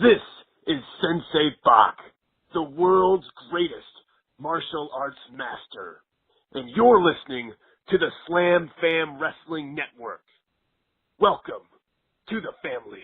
This is Sensei Bach, the world's greatest martial arts master. And you're listening to the Slam Fam Wrestling Network. Welcome to the family.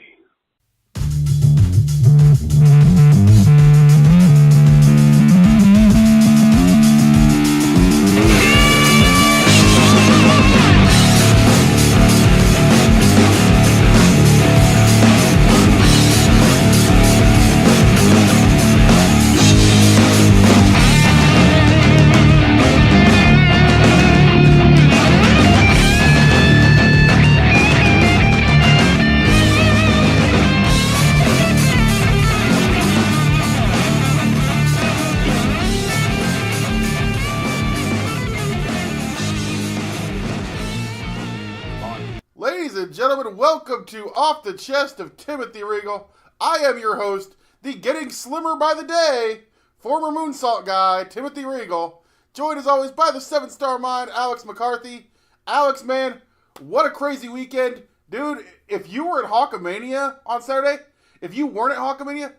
Gentlemen, welcome to Off the Chest of Timothy Regal. I am your host, the getting slimmer by the day, former moonsault guy, Timothy Regal, joined as always by the 7-star mind, Alex McCarthy. Alex, man, what a crazy weekend. Dude, if you were at Hawkamania on Saturday, if you weren't at Hawkamania,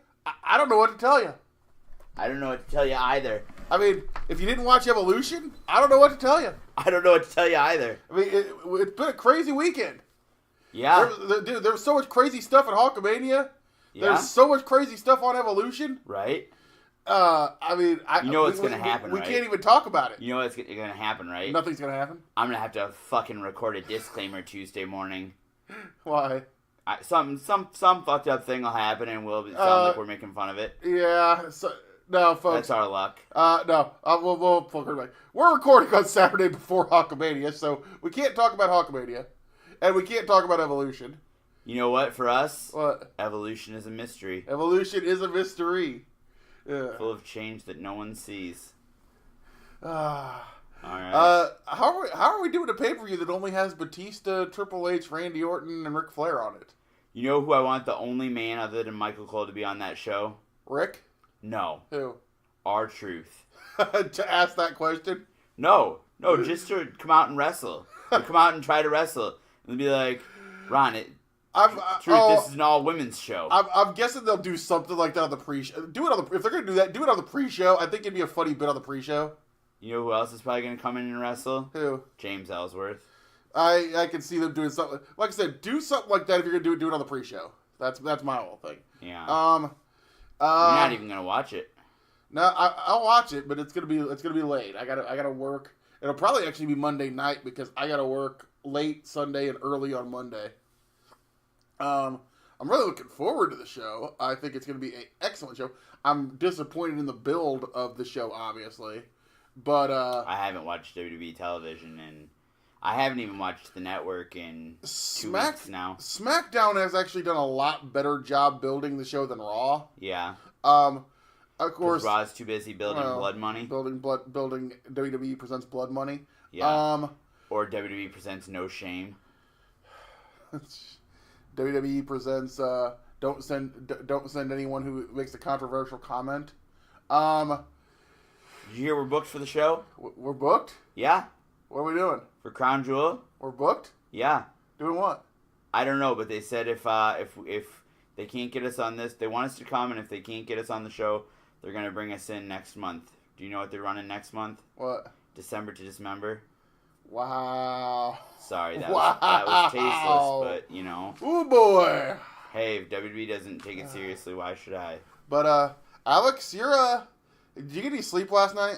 I don't know what to tell you. I don't know what to tell you either. I mean, if you didn't watch Evolution, I don't know what to tell you. I don't know what to tell you either. I mean, it's been a crazy weekend. Yeah. There was so much crazy stuff at Hawkamania. Yeah. There's so much crazy stuff on Evolution. Right. I mean, you know what's going to happen, right? We can't even talk about it. You know what's going to happen, right? Nothing's going to happen? I'm going to have to fucking record a disclaimer Tuesday morning. Why? Some fucked up thing will happen and we'll sound like we're making fun of it. Yeah. No, folks. That's our luck. No. We're recording on Saturday before Hawkamania, so we can't talk about Hawkamania. And we can't talk about Evolution. You know what? For us, what? Evolution is a mystery. Evolution is a mystery. Yeah. Full of change that no one sees. All right. How are we doing a pay-per-view that only has Batista, Triple H, Randy Orton, and Ric Flair on it? You know who I want the only man other than Michael Cole to be on that show? Rick? No. Who? R-Truth. To ask that question? No, just to come out and wrestle. To come out and try to wrestle. And be like, Ron, this is an all-women's show. I'm guessing they'll do something like that on the pre-show. If they're going to do that, do it on the pre-show. I think it'd be a funny bit on the pre-show. You know who else is probably going to come in and wrestle? Who? James Ellsworth. I can see them doing something. Like I said, do something like that if you're going to do it on the pre-show. That's my whole thing. Yeah. You're not even going to watch it. No, I'll watch it, but it's gonna be late. I gotta work. It'll probably actually be Monday night because I gotta work late Sunday and early on Monday. I'm really looking forward to the show. I think it's gonna be an excellent show. I'm disappointed in the build of the show, obviously, but I haven't watched WWE television and I haven't even watched the network in 2 weeks now. SmackDown has actually done a lot better job building the show than Raw. Yeah. Of course, Raw's too busy building blood money. Building WWE presents Blood Money. Yeah. Or WWE presents No Shame. WWE presents don't send anyone who makes a controversial comment. Did you hear we're booked for the show? We're booked? Yeah. What are we doing? For Crown Jewel? We're booked? Yeah. Doing what? I don't know, but they said if they can't get us on this, they want us to come, and if they can't get us on the show, they're going to bring us in next month. Do you know what they're running next month? What? December to Dismember. Wow. Sorry, that was tasteless, but, you know. Ooh, boy. Hey, if WWE doesn't take it seriously, why should I? But, Alex, did you get any sleep last night?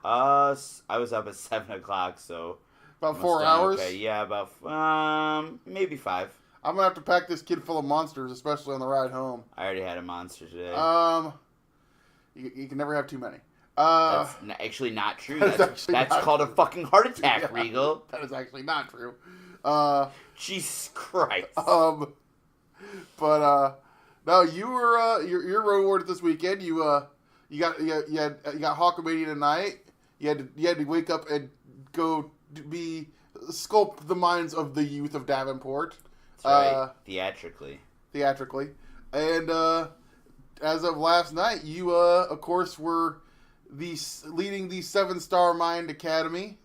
I was up at 7 o'clock, so. About 4 hours? Okay, yeah, about, maybe 5. I'm going to have to pack this kid full of monsters, especially on the ride home. I already had a monster today. You can never have too many. That's actually not true. That's called a fucking heart attack, yeah, Regal. That is actually not true. Jesus Christ. No, you were your road warrior this weekend. You got Hawkamania tonight. You had to wake up and go sculpt the minds of the youth of Davenport. That's right. Theatrically. And as of last night, you of course were leading the 7-Star Mind Academy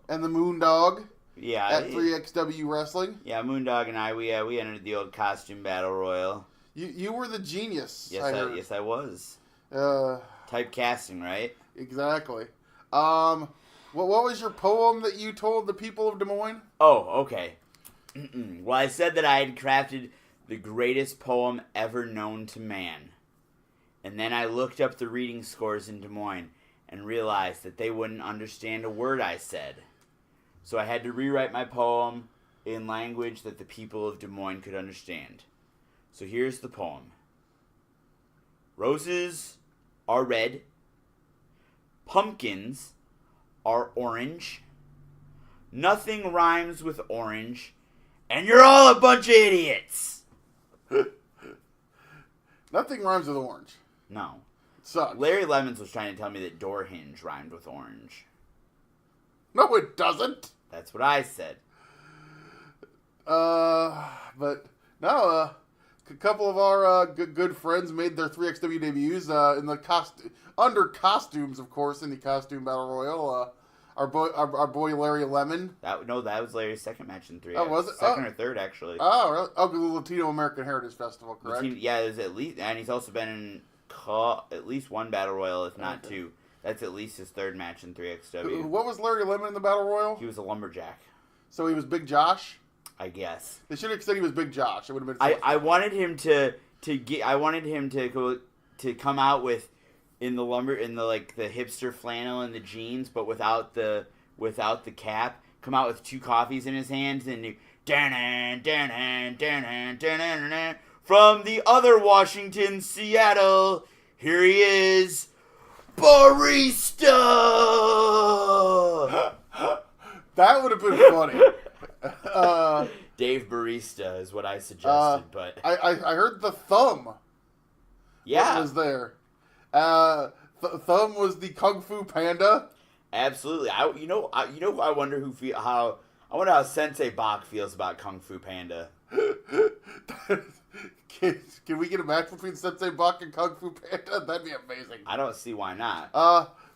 and the Moondog. Yeah. At 3XW Wrestling. Yeah, Moondog and I, we entered the old costume battle royal. You were the genius. Yes, I was. Uh, Typecasting, right? exactly. What was your poem that you told the people of Des Moines? Oh, okay. Well, I said that I had crafted the greatest poem ever known to man. And then I looked up the reading scores in Des Moines and realized that they wouldn't understand a word I said. So I had to rewrite my poem in language that the people of Des Moines could understand. So here's the poem. Roses are red. Pumpkins are orange. Nothing rhymes with orange. And you're all a bunch of idiots. Nothing rhymes with orange. No. It sucks. Larry Lemons was trying to tell me that door hinge rhymed with orange. No, it doesn't. That's what I said. But no, a couple of our good friends made their 3XW debuts in the under costumes, of course, in the costume battle royal. Our boy Larry Lemon. That was Larry's second match in 3X. Oh, was it? Second or third, actually. Oh, really? Oh, the Latino American Heritage Festival, correct? Yeah, there's at least, and he's also been in at least one battle royal, if not two. That's at least his third match in 3XW. What was Larry Lemon in the battle royal? He was a lumberjack. So he was Big Josh? I guess. They should have said he was Big Josh. It would have been. I wanted him to come out with in the hipster flannel and the jeans, but without the cap. Come out with two coffees in his hands and do from the other Washington, Seattle. Here he is, Barista. That would have been funny. Dave Barista is what I suggested, but I heard the Thumb. Yeah, was there. Thumb was the Kung Fu Panda. Absolutely. I wonder how Sensei Bach feels about Kung Fu Panda. Can we get a match between Sensei Bach and Kung Fu Panda? That'd be amazing. I don't see why not.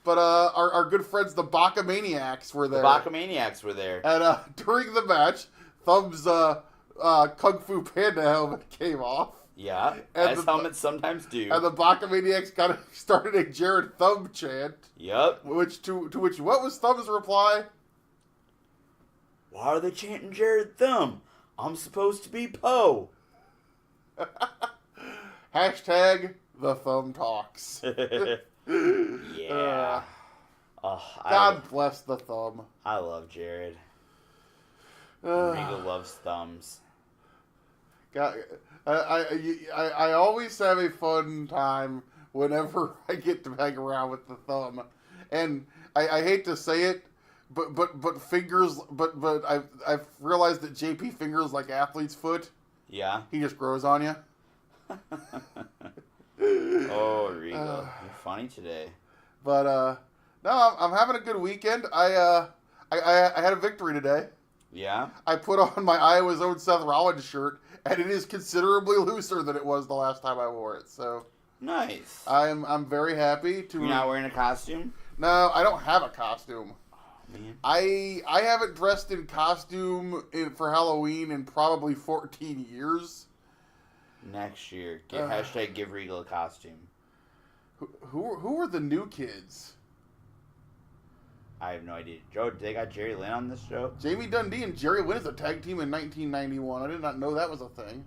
But our good friends, the Bacamaniacs, were there. The Bacamaniacs were there. And during the match, Thumb's Kung Fu Panda helmet came off. Yeah, and as helmets sometimes do. And the Bacamaniacs started a Jared Thumb chant. Yep. To which, what was Thumb's reply? Why are they chanting Jared Thumb? I'm supposed to be Poe. Hashtag the Thumb Talks. Yeah. God bless the Thumb. I love Jared. Regal loves thumbs. God, I always have a fun time whenever I get to hang around with the Thumb, and I hate to say it, but fingers, but I've realized that JP fingers like athlete's foot. Yeah. He just grows on you. Oh, Regal, you're funny today. But no, I'm having a good weekend. I had a victory today. Yeah. I put on my Iowa's own Seth Rollins shirt, and it is considerably looser than it was the last time I wore it. So nice. I'm very happy to. You're not wearing a costume? No, I don't have a costume. Oh, man. I haven't dressed in costume for Halloween in probably 14 years. Next year, hashtag give Regal a costume. Who are the new kids? I have no idea. Joe, they got Jerry Lynn on this show? Jamie Dundee and Jerry Lynn is a tag team in 1991. I did not know that was a thing.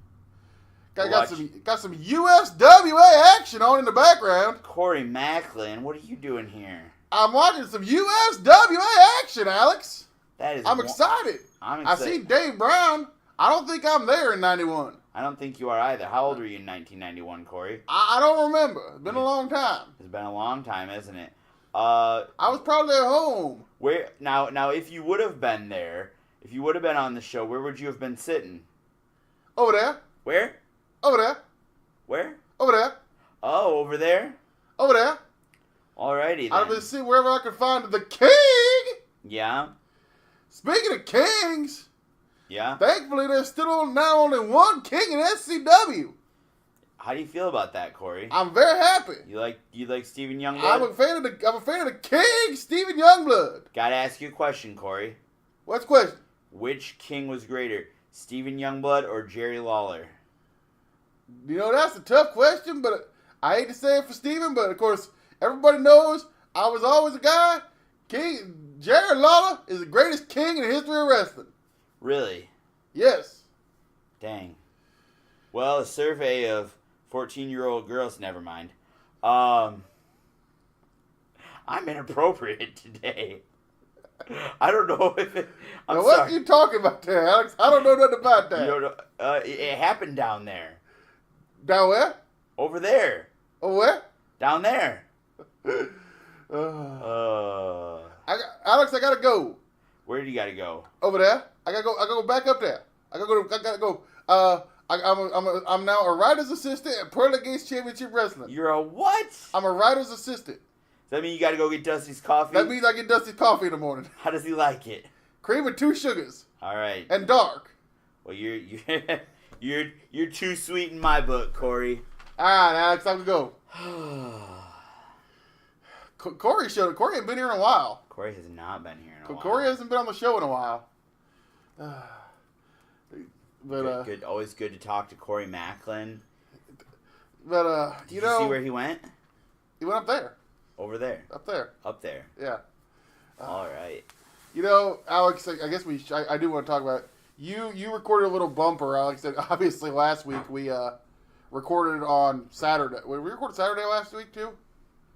Got some USWA action on in the background. Corey Macklin, what are you doing here? I'm watching some USWA action, Alex. I'm excited. I see Dave Brown. I don't think I'm there in 91. I don't think you are either. How old were you in 1991, Corey? I don't remember. It's been a long time. It's been a long time, isn't it? I was probably at home. Where now? If you would have been there, if you would have been on the show, where would you have been sitting? Over there. Where? Over there. Where? Over there. Oh, over there. Over there. Alrighty then. I've been seeing wherever I could find the king. Yeah. Speaking of kings. Yeah. Thankfully, there's still now only one king in SCW. How do you feel about that, Corey? I'm very happy. You like Stephen Youngblood? I'm a fan of the king, Stephen Youngblood. Gotta ask you a question, Corey. What's the question? Which king was greater, Stephen Youngblood or Jerry Lawler? You know, that's a tough question, but I hate to say it for Steven, but of course, everybody knows I was always a guy. Jared Lawler is the greatest king in the history of wrestling. Really? Yes. Dang. Well, a survey of 14-year-old girls, never mind. I'm inappropriate today. I don't know if it... Now, what are you talking about there, Alex? I don't know nothing about that. You don't know, it happened down there. Down where? Over there. Oh, where? Down there. Alex, I gotta go. Where do you gotta go? Over there. I gotta go back up there. I gotta go. I'm now a writer's assistant at Pearl Gates Championship Wrestling. You're a what? I'm a writer's assistant. Does that mean you gotta go get Dusty's coffee? That means I get Dusty's coffee in the morning. How does he like it? Cream with 2 sugars. All right. And dark. Well, you're too sweet in my book, Corey. All right, Alex, I'm gonna go. Corey ain't been here in a while. Corey has not been here in a while. Corey hasn't been on the show in a while. But good. Always good to talk to Corey Macklin. But Did you see where he went? He went up there. Over there. Up there. Up there. Yeah. All right. You know, Alex, I guess I do want to talk about it. You recorded a little bumper, Alex. That obviously last week we recorded on Saturday. We recorded Saturday last week too.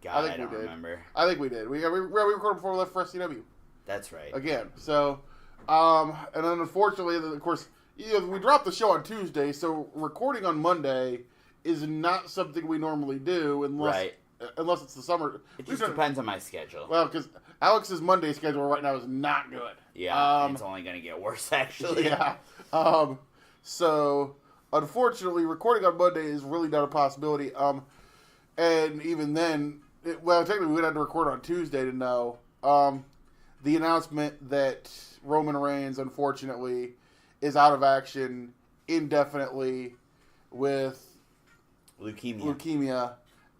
God, I don't remember. I think we did. We recorded before we left for SCW. That's right. Again, so and then unfortunately, of course, we dropped the show on Tuesday, so recording on Monday is not something we normally do unless it's the summer. It just depends on my schedule. Well, because Alex's Monday schedule right now is not good. Yeah, it's only going to get worse, actually. Yeah. So, unfortunately, recording on Monday is really not a possibility. And even then, technically we would have to record on Tuesday to know. The announcement that Roman Reigns, unfortunately, is out of action indefinitely with leukemia.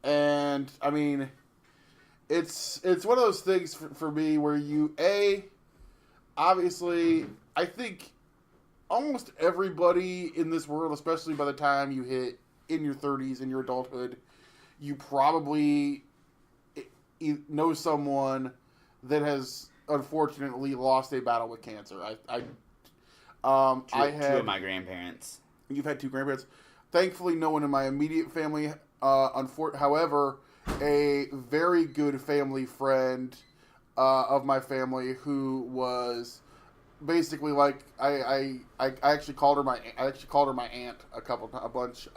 And, I mean, it's one of those things for me where obviously, I think almost everybody in this world, especially by the time you hit in your 30s, in your adulthood, you probably know someone that has unfortunately lost a battle with cancer. Two of my grandparents. You've had 2 grandparents. Thankfully, no one in my immediate family. However, a very good family friend of my family who was basically like I actually called her my aunt a bunch.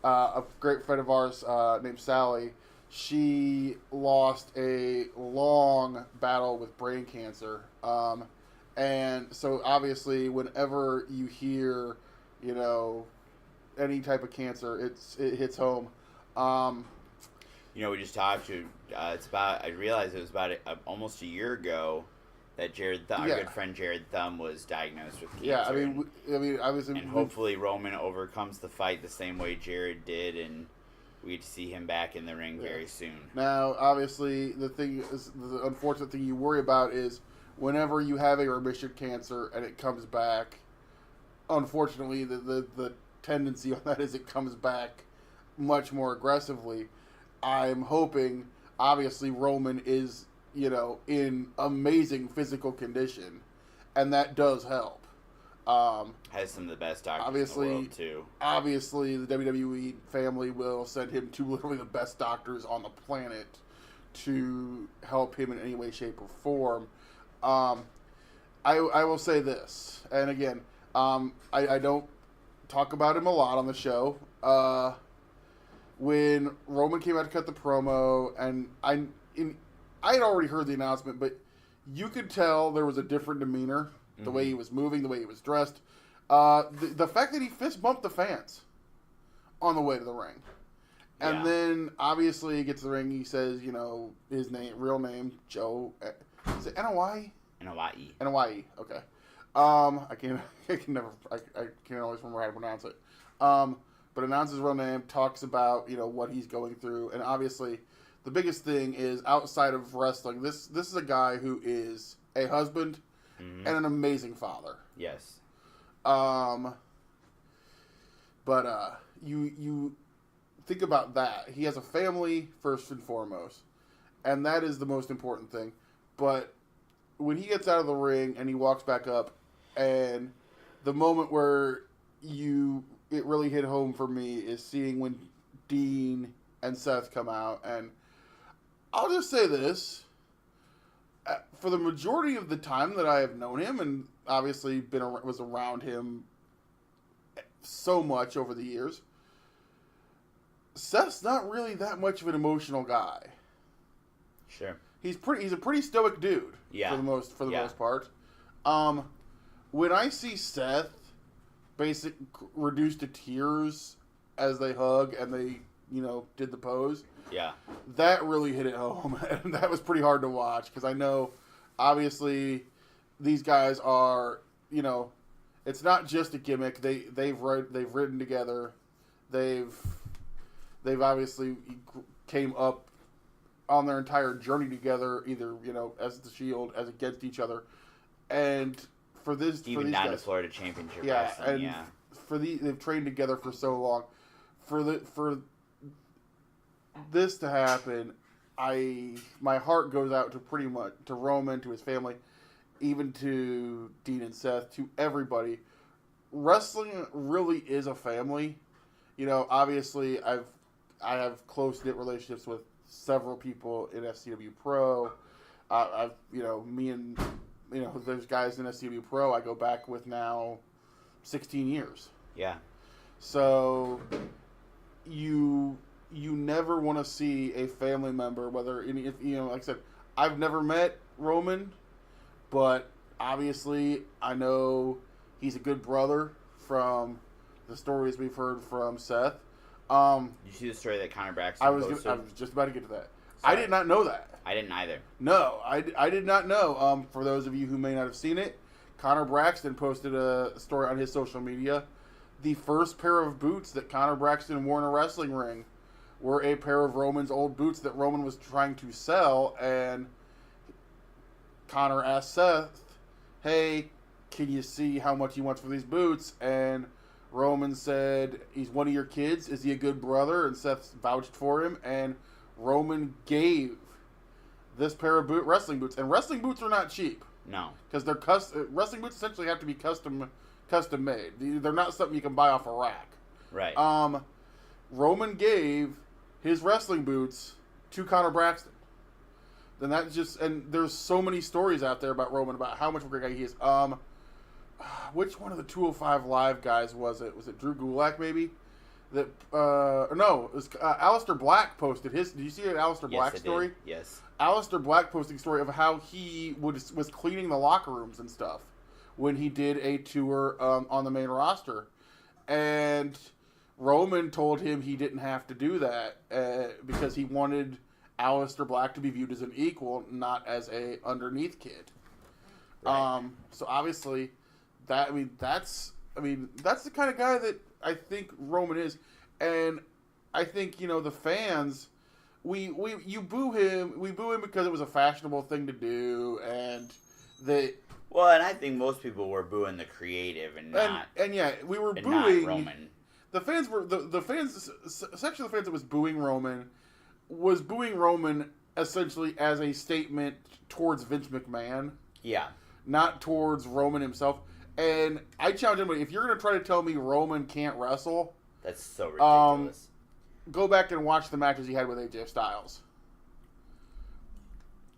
A great friend of ours named Sally. She lost a long battle with brain cancer. And so obviously whenever you hear, any type of cancer, it hits home. We just talked to, I realized it was about almost a year ago that our good friend Jared Thumb was diagnosed with cancer. Yeah, I was in, and hopefully Roman overcomes the fight the same way Jared did, and we get to see him back in the ring very soon. Now, obviously, the unfortunate thing you worry about is whenever you have a remission cancer and it comes back, unfortunately, the tendency on that is it comes back much more aggressively. I'm hoping, obviously, Roman is, in amazing physical condition, and that does help. Has some of the best doctors in the world, too. Obviously, the WWE family will send him to literally the best doctors on the planet to help him in any way, shape, or form. I will say this, and again, I don't talk about him a lot on the show. When Roman came out to cut the promo, and I had already heard the announcement, but you could tell there was a different demeanor, the way he was moving, the way he was dressed. The fact that he fist bumped the fans on the way to the ring. And then, obviously, he gets to the ring, he says, his real name, Joe. Is it Anoa'i? Anoa'i, okay. I can always remember how to pronounce it. But announces his real name, talks about, what he's going through. And obviously, the biggest thing is, outside of wrestling, this is a guy who is a husband and an amazing father. Yes. But you think about that. He has a family first and foremost, and that is the most important thing. But when he gets out of the ring and he walks back up, and the moment where it really hit home for me is seeing when Dean and Seth come out. And I'll just say this. For the majority of the time that I have known him, and obviously was around him so much over the years, Seth's not really that much of an emotional guy. Sure. He's a pretty stoic dude. Yeah. For the most part. When I see Seth reduced to tears as they hug and they, did the pose. Yeah. That really hit it home, and that was pretty hard to watch because I know, obviously, these guys are, it's not just a gimmick. They've ridden together, they've obviously came up on their entire journey together, either as the Shield, as against each other, and for this, even for these down guys, to Florida Championship yeah, Wrestling, and they've trained together for so long. For this to happen, my heart goes out to pretty much to Roman, to his family, even to Dean and Seth, to everybody. Wrestling really is a family. Obviously I have close-knit relationships with several people in SCW Pro. Me and those guys in SCW Pro I go back with now 16 years. Yeah. So you never want to see a family member, like I said, I've never met Roman, but obviously I know he's a good brother from the stories we've heard from Seth. Did you see the story that Connor Braxton posted? I was just about to get to that. Sorry. I did not know that. I didn't either. No, I did not know. For those of you who may not have seen it, Connor Braxton posted a story on his social media. The first pair of boots that Connor Braxton wore in a wrestling ring were a pair of Roman's old boots that Roman was trying to sell, and Connor asked Seth, hey, can you see how much he wants for these boots? And Roman said, he's one of your kids. Is he a good brother? And Seth vouched for him, and Roman gave this pair of wrestling boots. And wrestling boots are not cheap. No. Because wrestling boots essentially have to be custom made. They're not something you can buy off a rack. Right. Roman gave his wrestling boots to Connor Braxton. Then and there's so many stories out there about Roman, about how much of a great guy he is. Which one of the 205 Live guys was it? Was it Drew Gulak, maybe? It was Aleister Black posted his. Did you see an Aleister Black story? Did. Yes. Aleister Black posting a story of how he was cleaning the locker rooms and stuff when he did a tour on the main roster. And Roman told him he didn't have to do that because he wanted Aleister Black to be viewed as an equal, not as a underneath kid. Right. So obviously, that's the kind of guy that I think Roman is, and I think the fans, we boo him because it was a fashionable thing to do, and that. Well, and I think most people were booing the creative and not. And yeah, we were and booing not Roman. The fans were the fans. Section of the fans that was booing Roman essentially as a statement towards Vince McMahon. Yeah. Not towards Roman himself. And I challenge anybody, if you're going to try to tell me Roman can't wrestle, that's so ridiculous. Go back and watch the matches he had with AJ Styles.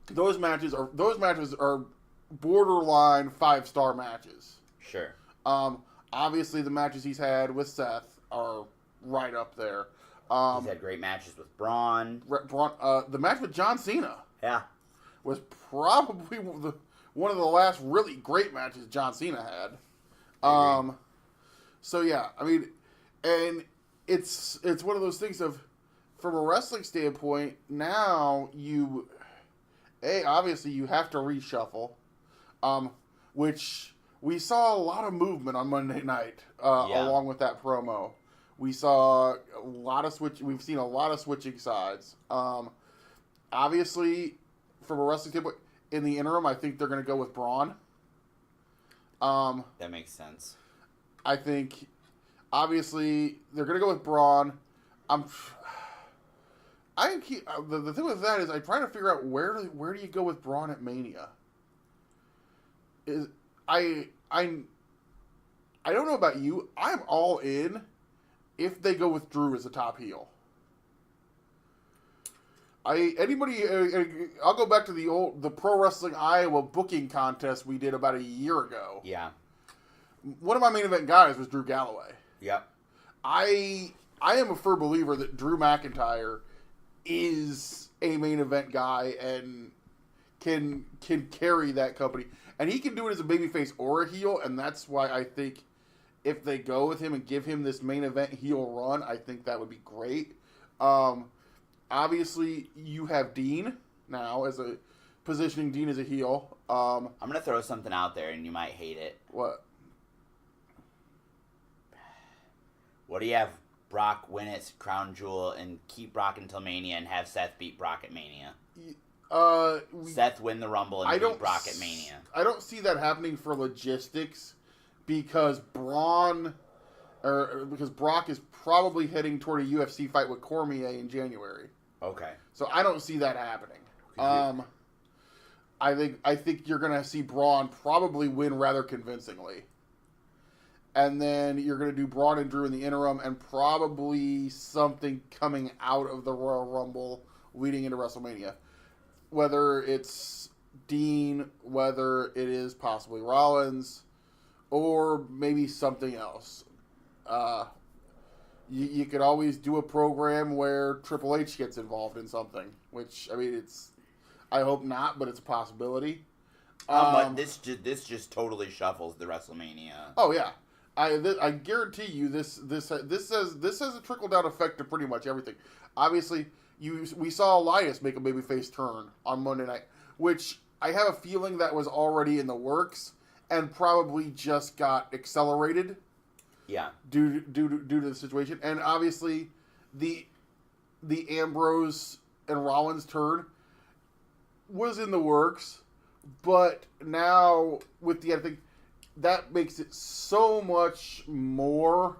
Those matches are borderline 5-star matches. Sure. Obviously the matches he's had with Seth are right up there. He's had great matches with Braun. The match with John Cena. Yeah. Was probably one of the last really great matches John Cena had. So yeah, and it's one of those things of, from a wrestling standpoint, now obviously you have to reshuffle, which we saw a lot of movement on Monday night, along with that promo. We saw a lot of we've seen a lot of switching sides. Obviously, from a wrestling standpoint, in the interim, I think they're going to go with Braun. That makes sense. I think Obviously, they're going to go with Braun. The thing with that is I'm trying to figure out where do you go with Braun at Mania. I don't know about you. I'm all in if they go with Drew as the top heel. I'll go back to the Pro Wrestling Iowa booking contest we did about a year ago. Yeah. One of my main event guys was Drew Galloway. Yep. I am a firm believer that Drew McIntyre is a main event guy and can carry that company. And he can do it as a babyface or a heel, and that's why I think if they go with him and give him this main event heel run, I think that would be great. Obviously, you have Dean now positioning Dean as a heel. I'm going to throw something out there, and you might hate it. What? What do you have Brock win its crown jewel and keep Brock until Mania and have Seth beat Brock at Mania? Seth win the Rumble and beat Brock at Mania. I don't see that happening for logistics because Brock is probably heading toward a UFC fight with Cormier in January. Okay. So I don't see that happening. I think you're gonna see Braun probably win rather convincingly. And then you're going to do Braun and Drew in the interim and probably something coming out of the Royal Rumble leading into WrestleMania. Whether it's Dean, whether it is possibly Rollins, or maybe something else. You could always do a program where Triple H gets involved in something, which, I mean, I hope not, but it's a possibility. But this just totally shuffles the WrestleMania. Oh, yeah. I guarantee you this has a trickle down effect to pretty much everything. Obviously, we saw Elias make a babyface turn on Monday night, which I have a feeling that was already in the works and probably just got accelerated. Yeah. Due to the situation, and obviously the Ambrose and Rollins turn was in the works, but now with the other thing. That makes it so much more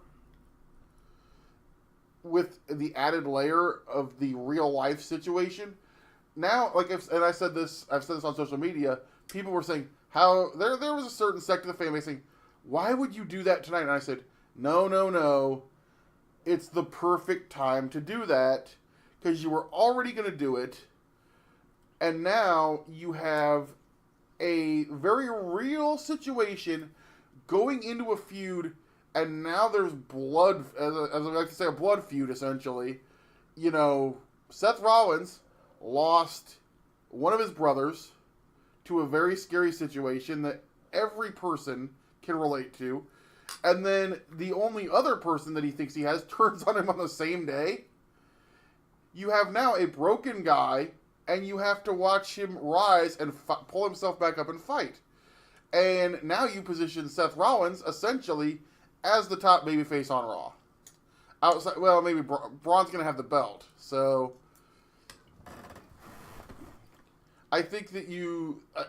with the added layer of the real life situation. Now, I've said this on social media. People were saying how there was a certain sect of the fan base saying, "Why would you do that tonight?" And I said, "No. It's the perfect time to do that because you were already going to do it, and now you have." A very real situation going into a feud, and now there's blood, as I like to say, a blood feud, essentially. You know, Seth Rollins lost one of his brothers to a very scary situation that every person can relate to, and then the only other person that he thinks he has turns on him on the same day. You have now a broken guy, and you have to watch him rise and pull himself back up and fight. And now you position Seth Rollins essentially as the top babyface on Raw. Outside, well, maybe Braun's going to have the belt. So I think that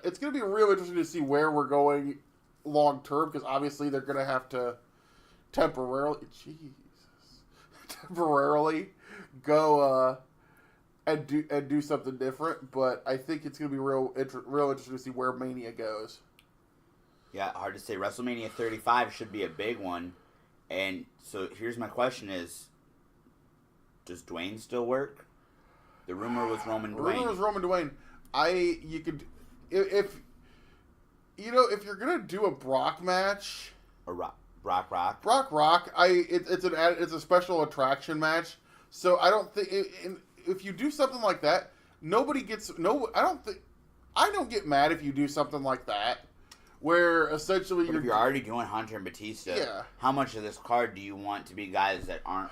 it's going to be real interesting to see where we're going long term because obviously they're going to have to temporarily go. And do something different, but I think it's going to be real interesting to see where Mania goes. Yeah, hard to say. WrestleMania 35 should be a big one. And so here's my question is, does Dwayne still work? The rumor was Roman Dwayne. The rumor was Roman Dwayne. If you're going to do a Brock match... Brock Rock? Brock Rock, it's a special attraction match, so I don't think... If you do something like that, I don't get mad if you do something like that, where essentially if you're already doing Hunter and Batista, yeah. How much of this card do you want to be guys that aren't?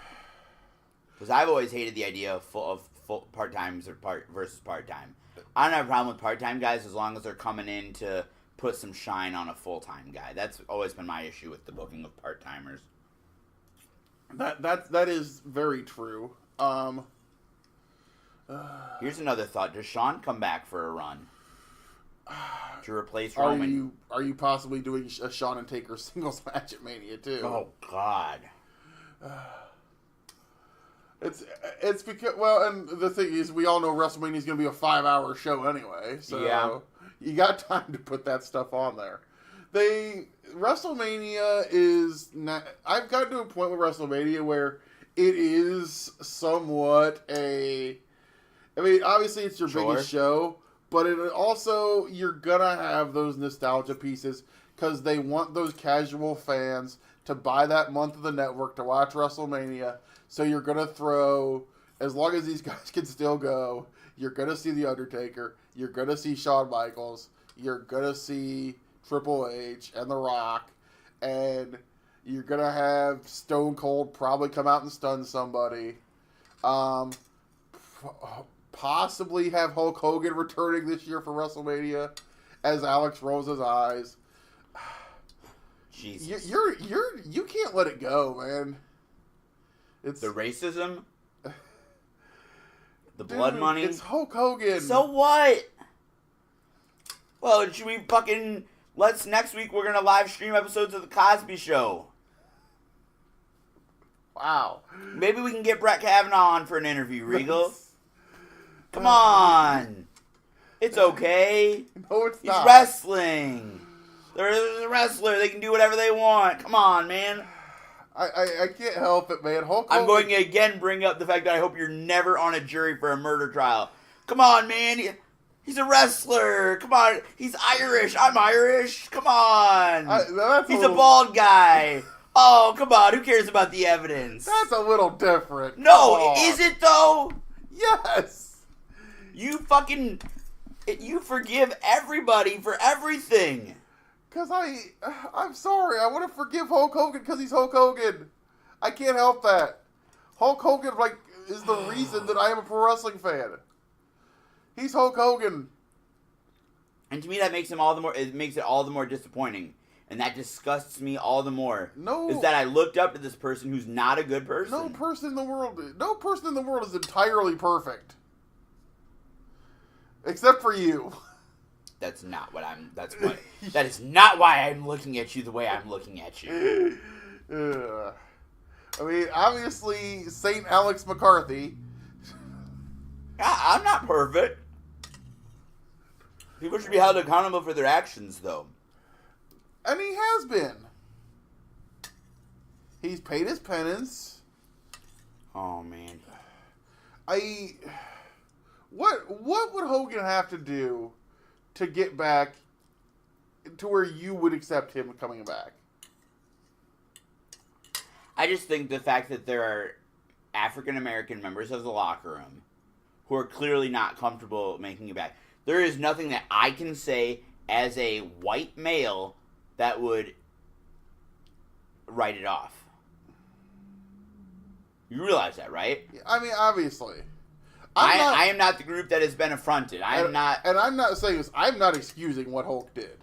Because I've always hated the idea of full part-times versus part-time. I don't have a problem with part-time guys as long as they're coming in to put some shine on a full-time guy. That's always been my issue with the booking of part-timers. That is very true. Here's another thought. Does Shawn come back for a run to replace Roman? Are you possibly doing a Shawn and Taker singles match at Mania too? Oh God! It's because, well, and the thing is, we all know WrestleMania is going to be a 5-hour show anyway, so you got time to put that stuff on there. WrestleMania is not, I've gotten to a point with WrestleMania where it is somewhat I mean, obviously it's your biggest show, but it also, you're going to have those nostalgia pieces because they want those casual fans to buy that month of the network to watch WrestleMania. So you're going to throw, as long as these guys can still go, you're going to see The Undertaker, you're going to see Shawn Michaels, you're going to see Triple H and The Rock, and you're going to have Stone Cold probably come out and stun somebody. Possibly have Hulk Hogan returning this year for WrestleMania as Alex rolls his eyes. Jesus. You can't let it go, man. It's the racism, the blood money. It's Hulk Hogan. So what? Well, should we next week we're gonna live stream episodes of the Cosby Show. Wow. Maybe we can get Brett Kavanaugh on for an interview, Regal. Come on. It's okay. No, it's not. He's wrestling. They're a wrestler. They can do whatever they want. Come on, man. I can't help it, man. Hulk I'm Hogan. going to again bring up the fact that I hope you're never on a jury for a murder trial. Come on, man. He's a wrestler. Come on. He's Irish. I'm Irish. Come on. He's a bald guy. Oh, come on. Who cares about the evidence? That's a little different. No, is it though? Yes. You forgive everybody for everything. Because I'm sorry. I want to forgive Hulk Hogan because he's Hulk Hogan. I can't help that. Hulk Hogan, is the reason that I am a pro wrestling fan. He's Hulk Hogan. And to me, that makes it all the more disappointing. And that disgusts me all the more. No. Is that I looked up to this person who's not a good person. No person in the world is entirely perfect. Except for you. That is not why I'm looking at you the way I'm looking at you. I mean, obviously, St. Alex McCarthy. I'm not perfect. People should be held accountable for their actions, though. And he has been. He's paid his penance. Oh, man. What would Hogan have to do to get back to where you would accept him coming back? I just think the fact that there are African-American members of the locker room who are clearly not comfortable making it back. There is nothing that I can say as a white male that would write it off. You realize that, right? I mean, obviously. I am not the group that has been affronted. I'm not saying this. I'm not excusing what Hulk did.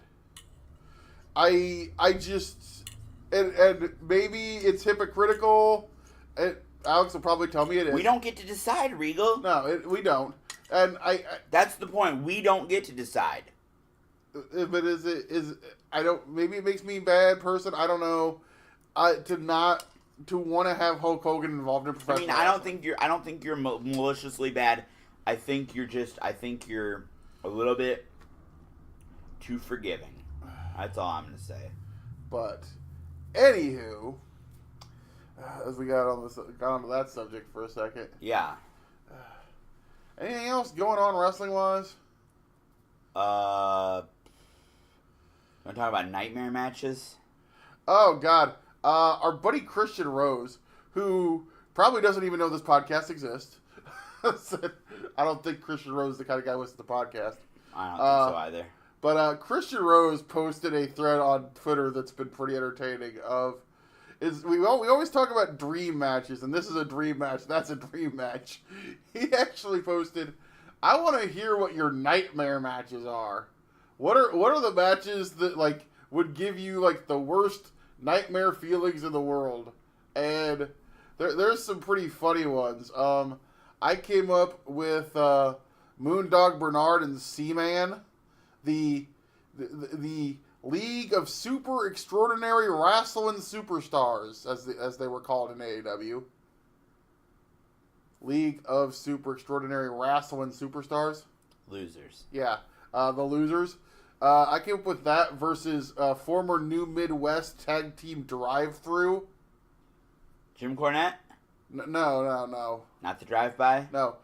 I just and maybe it's hypocritical. Alex will probably tell me it is. We don't get to decide, Regal. No, we don't. And that's the point. We don't get to decide. But I don't. Maybe it makes me a bad person. I don't know. To want to have Hulk Hogan involved in professional. I don't think you're maliciously bad. I think you're a little bit too forgiving. That's all I'm gonna say. But anywho, as we got onto that subject for a second. Yeah. Anything else going on wrestling wise? Want to talk about nightmare matches? Oh God. Our buddy Christian Rose, who probably doesn't even know this podcast exists, said, I don't think Christian Rose is the kind of guy who listens to the podcast. I don't think so either. But Christian Rose posted a thread on Twitter that's been pretty entertaining. We always talk about dream matches, and this is a dream match. That's a dream match. He actually posted, I want to hear what your nightmare matches are. What are the matches that would give you the worst nightmare feelings in the world? And there's some pretty funny ones. I came up with Moondog Bernard and Seaman, the League of Super Extraordinary Wrestling Superstars, as they were called in AEW. League of Super Extraordinary Wrestling Superstars. Losers. Yeah, the losers. I came up with that versus former New Midwest Tag Team Drive-Thru. Jim Cornette? No. Not the drive-by? No.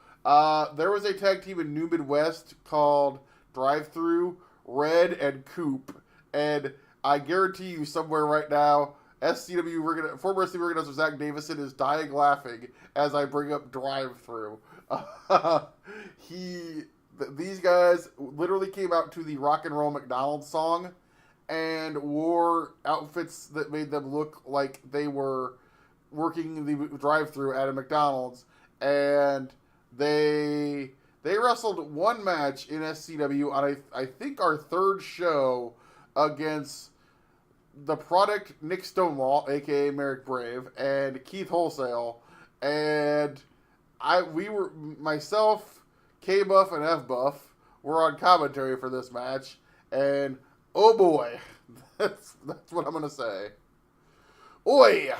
There was a tag team in New Midwest called Drive-Thru, Red, and Coop. And I guarantee you somewhere right now, former SCW ring announcer Zach Davison is dying laughing as I bring up Drive-Thru. These guys literally came out to the Rock and Roll McDonald's song and wore outfits that made them look like they were working the drive-thru at a McDonald's, and they wrestled one match in SCW on I think our third show against the Product Nick Stonewall, aka Merrick Brave, and Keith Wholesale, and myself, K-Buff, and F-Buff were on commentary for this match, and oh boy, that's what I'm gonna say. Oi!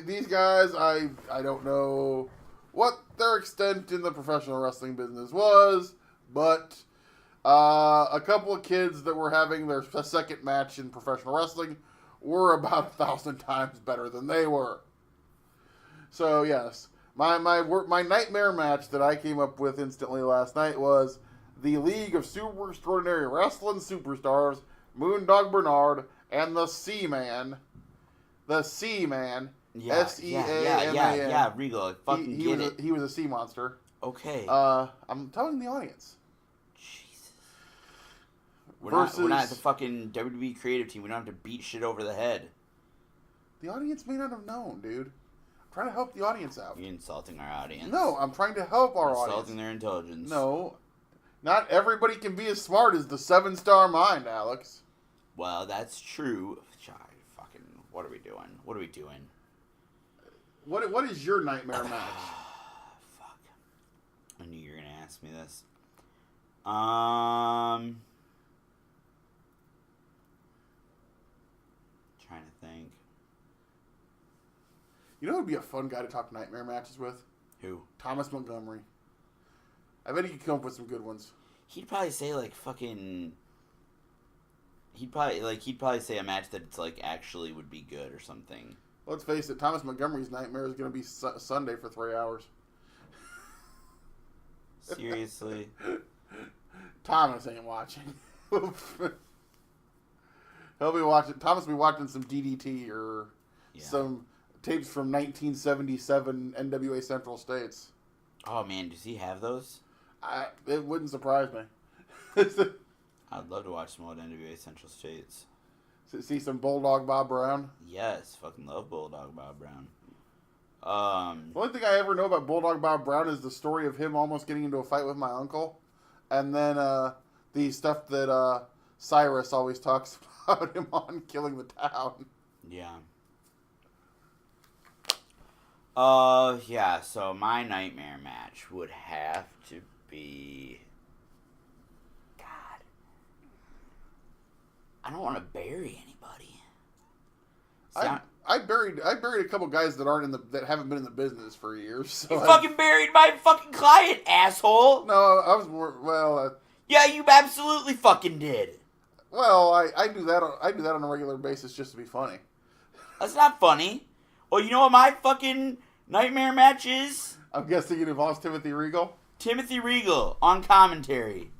These guys, I don't know what their extent in the professional wrestling business was, but a couple of kids that were having their second match in professional wrestling were about 1,000 times better than they were. So yes, my nightmare match that I came up with instantly last night was the League of Super Extraordinary Wrestling Superstars, Moondog Bernard, and the Seaman. The Seaman. Yeah, S-E-A-M-A-N. yeah, Regal. I fucking get it. He was a sea monster. Okay. I'm telling the audience. Jesus. We're not the fucking WWE creative team. We don't have to beat shit over the head. The audience may not have known, dude. I'm trying to help the audience out. You're insulting our audience. No, I'm trying to help our audience. Insulting their intelligence. No. Not everybody can be as smart as the 7-star mind, Alex. Well, that's true. What are we doing? What is your nightmare match? Fuck. I knew you were going to ask me this. Trying to think. You know who would be a fun guy to talk nightmare matches with? Who? Thomas Montgomery. I bet he could come up with some good ones. He'd probably say He'd probably say a match that's actually would be good or something. Let's face it, Thomas Montgomery's nightmare is going to be Sunday for 3 hours. Seriously? Thomas ain't watching. He'll be watching. Thomas will be watching some DDT or some tapes from 1977 NWA Central States. Oh man, does he have those? It wouldn't surprise me. I'd love to watch some old NWA Central States. See some Bulldog Bob Brown? Yes, fucking love Bulldog Bob Brown. The only thing I ever know about Bulldog Bob Brown is the story of him almost getting into a fight with my uncle. And then the stuff that Cyrus always talks about him on Killing the Town. Yeah. Yeah, so my nightmare match would have to be... I don't want to bury anybody. I buried a couple guys that haven't been in the business for years. So you fucking buried my fucking client, asshole. No, I was more yeah, you absolutely fucking did. Well, I do that on a regular basis just to be funny. That's not funny. Well, you know what my fucking nightmare match is? I'm guessing it involves Timothy Regal. Timothy Regal on commentary.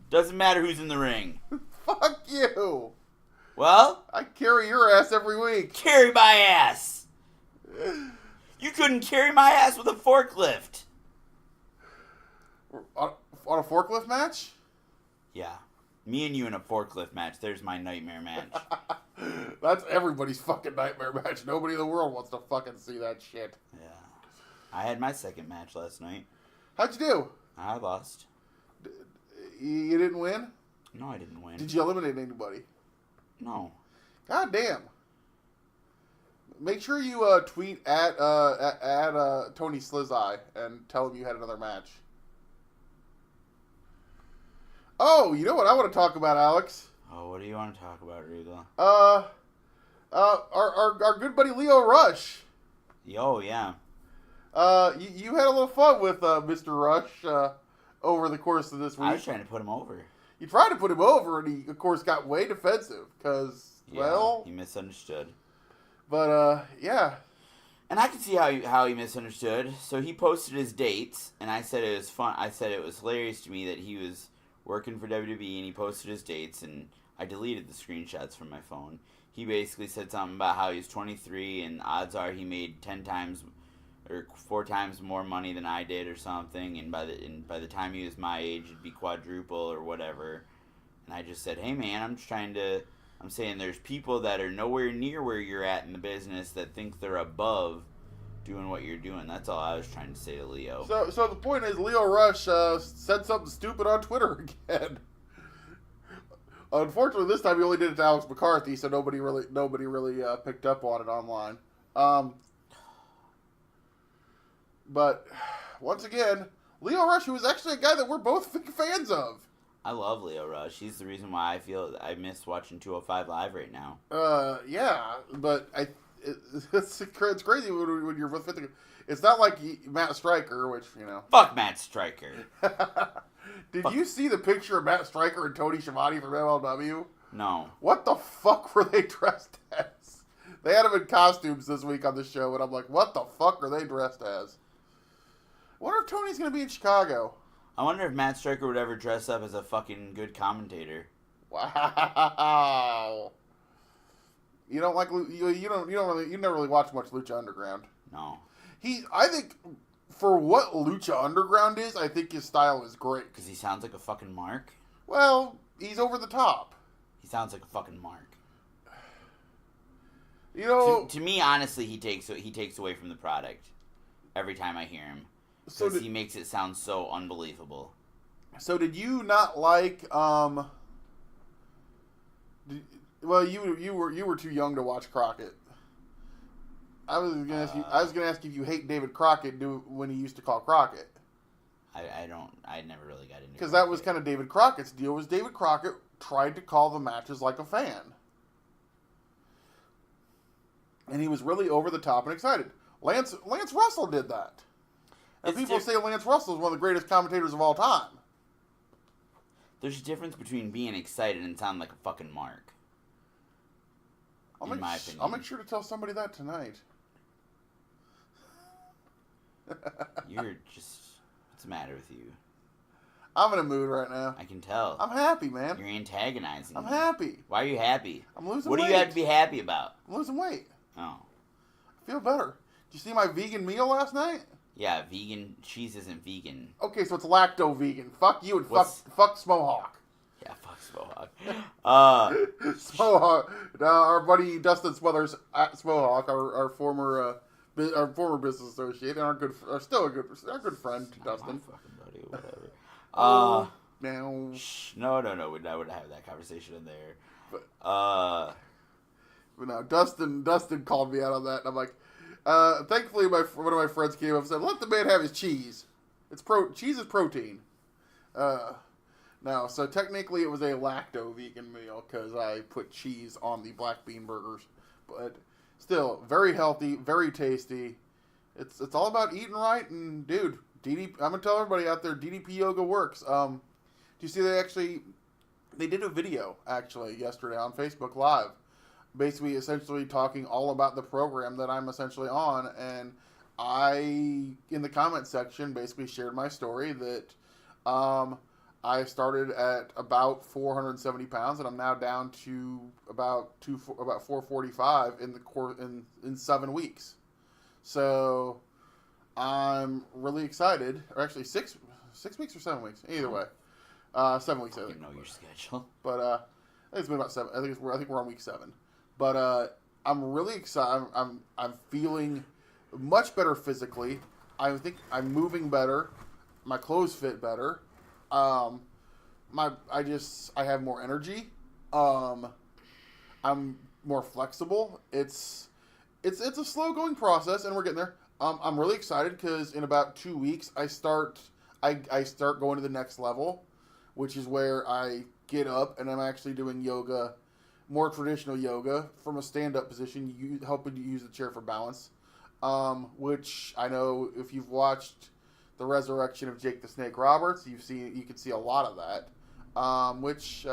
Doesn't matter who's in the ring. Fuck you. Well? I carry your ass every week. Carry my ass. You couldn't carry my ass with a forklift. On a forklift match? Yeah. Me and you in a forklift match. There's my nightmare match. That's everybody's fucking nightmare match. Nobody in the world wants to fucking see that shit. Yeah. I had my second match last night. How'd you do? I lost. You didn't win? No, I didn't win. Did you eliminate anybody? No. God damn. Make sure you tweet at Tony Slizeye and tell him you had another match. Oh, you know what I want to talk about, Alex? Oh, what do you want to talk about, Regal? Our good buddy Leo Rush. Oh, yeah. You had a little fun with Mr. Rush over the course of this week. I was trying to put him over. You tried to put him over, and he, of course, got way defensive because, He misunderstood. But yeah. And I can see how he misunderstood. So he posted his dates, and I said it was fun. I said it was hilarious to me that he was working for WWE, and he posted his dates, and I deleted the screenshots from my phone. He basically said something about how he's 23, and odds are he made 10 times or 4 times more money than I did or something, and by the time he was my age, it'd be quadruple or whatever. And I just said, hey man, I'm saying there's people that are nowhere near where you're at in the business that think they're above doing what you're doing. That's all I was trying to say to Leo. So the point is, Leo Rush said something stupid on Twitter again. Unfortunately, this time he only did it to Alex McCarthy, so nobody really picked up on it online. But once again, Leo Rush, who is actually a guy that we're both fans of. I love Leo Rush. He's the reason why I feel I miss watching 205 Live right now. Yeah, but it's crazy when you're both thinking. It's not like Matt Stryker, which, you know. Fuck Matt Stryker. Did you see the picture of Matt Stryker and Tony Schiavone from MLW? No. What the fuck were they dressed as? They had them in costumes this week on the show, and I'm like, what the fuck are they dressed as? I wonder if Tony's going to be in Chicago. I wonder if Matt Stryker would ever dress up as a fucking good commentator. Wow. You don't like you never really watch much Lucha Underground. No. I think for what Lucha Underground is, I think his style is great. Because he sounds like a fucking mark? Well, he's over the top. He sounds like a fucking mark. You know, to me, honestly, he takes away from the product every time I hear him. Because he makes it sound so unbelievable. So did you not like well, you were too young to watch Crockett. I was gonna ask you if you hate David Crockett when he used to call Crockett. I never really got into. Because that was kind of David Crockett's deal. Was David Crockett tried to call the matches like a fan, and he was really over the top and excited. Lance Russell did that. And people say Lance Russell is one of the greatest commentators of all time. There's a difference between being excited and sounding like a fucking mark. In my opinion. I'll make sure to tell somebody that tonight. You're just... What's the matter with you? I'm in a mood right now. I can tell. I'm happy, man. You're antagonizing I'm me. happy. Why are you happy? I'm losing weight. What do you have to be happy about? I'm losing weight. Oh. I feel better. Did you see my vegan meal last night? Yeah, vegan. Cheese isn't vegan. Okay, so it's lacto-vegan. Fuck you and fuck Smohawk. Yeah, fuck Smohawk. Smohawk. Our buddy Dustin Smothers at Smohawk, our former business associate, and our good friend Dustin. My fucking buddy, whatever. Now. No. We would have that conversation in there. But no, Dustin called me out on that, and I'm like, thankfully, one of my friends came up and said, "Let the man have his cheese. Cheese is protein." No, so technically it was a lacto-vegan meal because I put cheese on the black bean burgers, but still very healthy, very tasty. It's all about eating right, and dude, I'm gonna tell everybody out there, DDP yoga works. Do you see they did a video actually yesterday on Facebook Live, basically essentially talking all about the program that I'm essentially on, and I in the comment section basically shared my story that I started at about 470 pounds, and I'm now down to about 445 in 7 weeks. So I'm really excited. Or actually, 6 weeks or 7 weeks. Either way, 7 weeks. I think. You know your schedule, but I think it's been about 7. I think we're on week 7. But I'm really excited. I'm feeling much better physically. I think I'm moving better. My clothes fit better. I have more energy. I'm more flexible. It's a slow going process, and we're getting there. I'm really excited because in about 2 weeks I start going to the next level, which is where I get up and I'm actually doing yoga, more traditional yoga from a stand-up position, helping you use the chair for balance, which I know if you've watched The Resurrection of Jake the Snake Roberts, you can see a lot of that, which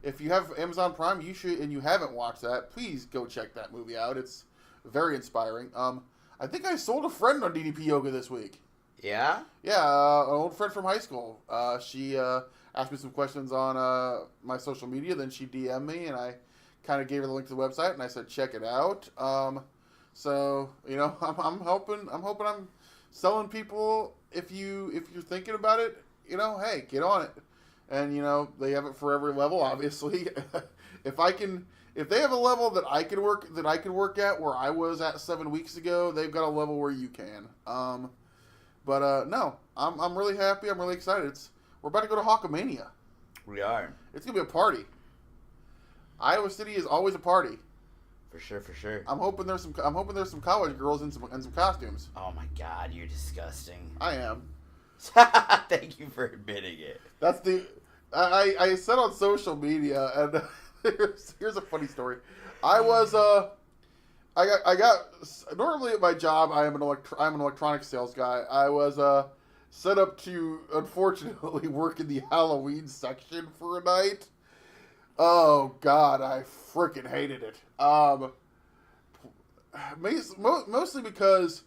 if you have Amazon Prime, you should, and you haven't watched that, please go check that movie out. It's very inspiring. I think I sold a friend on DDP Yoga this week. Yeah? Yeah, an old friend from high school. She asked me some questions on my social media, then she DM'd me, and I kind of gave her the link to the website, and I said, check it out. So, I'm hoping I'm selling people, if you're thinking about it, hey, get on it. And, they have it for every level, obviously. If they have a level that I could work at where I was at 7 weeks ago, they've got a level where you can. But no, I'm really happy. I'm really excited. We're about to go to Hawkamania. We are. It's gonna be a party. Iowa City is always a party. For sure. I'm hoping there's some college girls in some costumes. Oh my God, you're disgusting. I am. Thank you for admitting it. That's I said on social media, and here's a funny story. I got normally at my job I'm an electronics sales guy. I was set up to unfortunately work in the Halloween section for a night. Oh God, I freaking hated it. Mostly because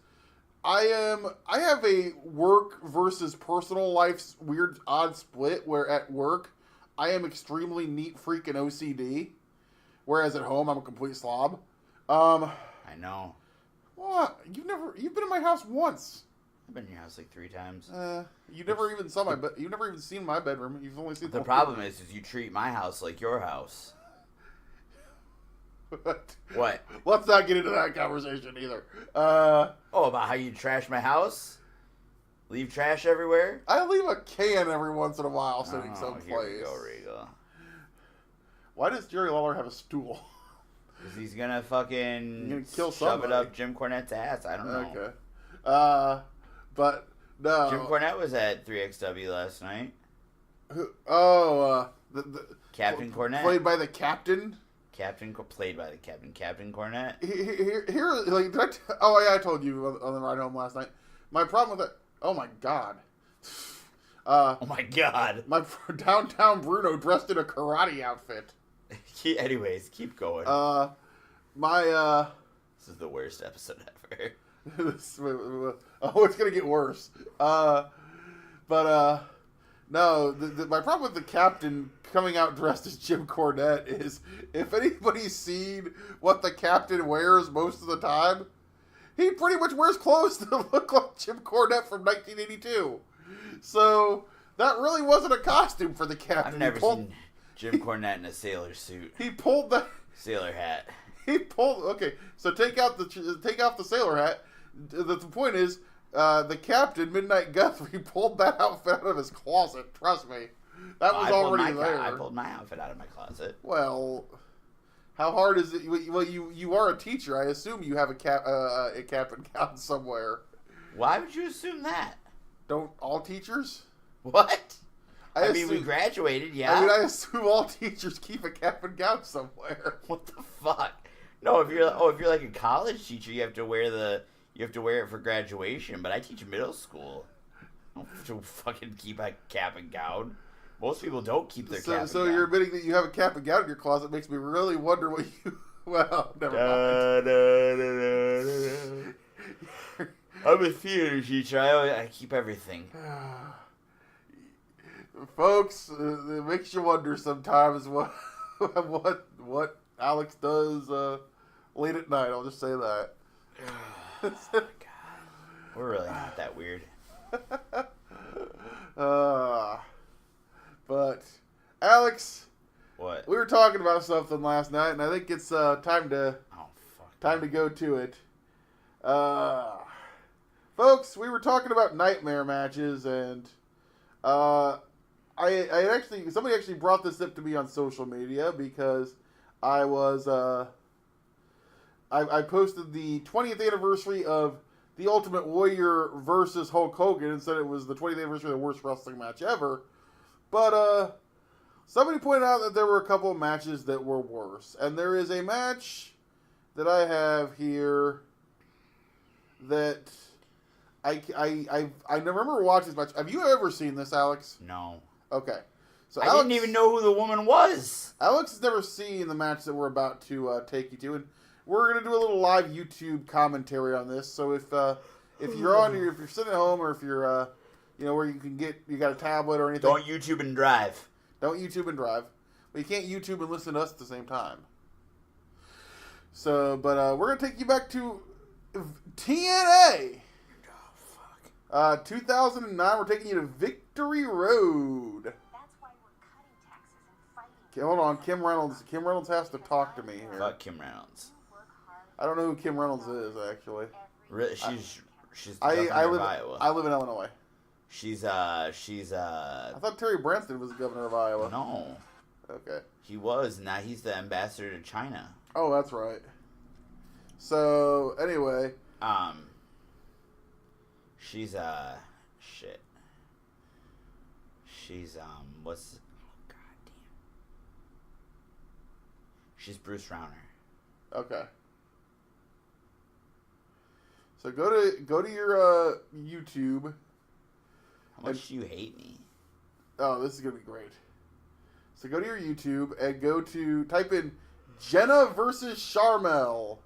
I have a work versus personal life's weird odd split where at work I am extremely neat freak and OCD, whereas at home I'm a complete slob. I know. What? You've been in my house once. I've been in your house like 3 times. You never even saw you've never even seen my bedroom. You've only seen the problem is you treat my house like your house. What? Let's not get into that conversation either. About how you trash my house? Leave trash everywhere? I leave a can every once in a while sitting someplace. Here we go, Regal. Why does Jerry Lawler have a stool? Because he's gonna fucking kill shove somebody. it up Jim Cornette's ass. I don't know. Okay. But no. Jim Cornette was at 3XW last night. The Captain Cornette. Played by the captain. Played by the captain. Captain Cornette. I told you on the ride home last night. My problem with it. Oh my God. Oh my God. My downtown Bruno dressed in a karate outfit. Anyways, keep going. This is the worst episode ever. It's gonna get worse. No. My problem with the captain coming out dressed as Jim Cornette is, if anybody's seen what the captain wears most of the time, he pretty much wears clothes that look like Jim Cornette from 1982. So that really wasn't a costume for the captain. I've never seen Jim Cornette in a sailor suit. He pulled the sailor hat. Okay, so take off the sailor hat. The point is, the captain, Midnight Guthrie, pulled that outfit out of his closet. Trust me, that was already there. I pulled my outfit out of my closet. Well, how hard is it? Well, you are a teacher. I assume you have a cap and gown somewhere. Why would you assume that? Don't all teachers? What? I mean, we graduated, yeah. I assume all teachers keep a cap and gown somewhere. What the fuck? No, if you're like a college teacher, you have to wear it for graduation. But I teach middle school. I don't have to fucking keep a cap and gown. Most people don't keep their cap and gown. So you're admitting that you have a cap and gown in your closet makes me really wonder what you. Well, never mind. I'm a theater teacher. I keep everything. Folks, it makes you wonder sometimes what Alex does late at night. I'll just say that. Oh my God. We're really not that weird. But Alex, what? We were talking about something last night, and I think it's time to go to it. Folks, we were talking about nightmare matches, and somebody actually brought this up to me on social media because I posted the 20th anniversary of The Ultimate Warrior versus Hulk Hogan and said it was the 20th anniversary of the worst wrestling match ever. But somebody pointed out that there were a couple of matches that were worse, and there is a match that I have here that I remember watching this match. Have you ever seen this, Alex? No. Okay. So I didn't even know who the woman was. Alex has never seen the match that we're about to take you to, and we're gonna do a little live YouTube commentary on this. So if you're sitting at home, or if you're where you got a tablet or anything, Don't YouTube and drive. Don't YouTube and drive. But you can't YouTube and listen to us at the same time. So, but we're gonna take you back to TNA. Oh fuck. 2009. We're taking you to Victory Road. That's why we're cutting taxes and fighting. Okay, hold on, Kim Reynolds. Kim Reynolds has to talk to me here. Fuck Kim Reynolds. Work hard I don't know who Kim Reynolds is actually. Really, she's the I governor live of Iowa. I live in Illinois. She's I thought Terry Branstad was the governor of Iowa. no. Okay. He was. Now he's the ambassador to China. Oh, that's right. So anyway, She's shit. She's what's oh god damn. She's Bruce Rauner. okay. So go to your YouTube. How much do you hate me? Oh, this is gonna be great. So go to your YouTube and type in Jenna versus Sharmell.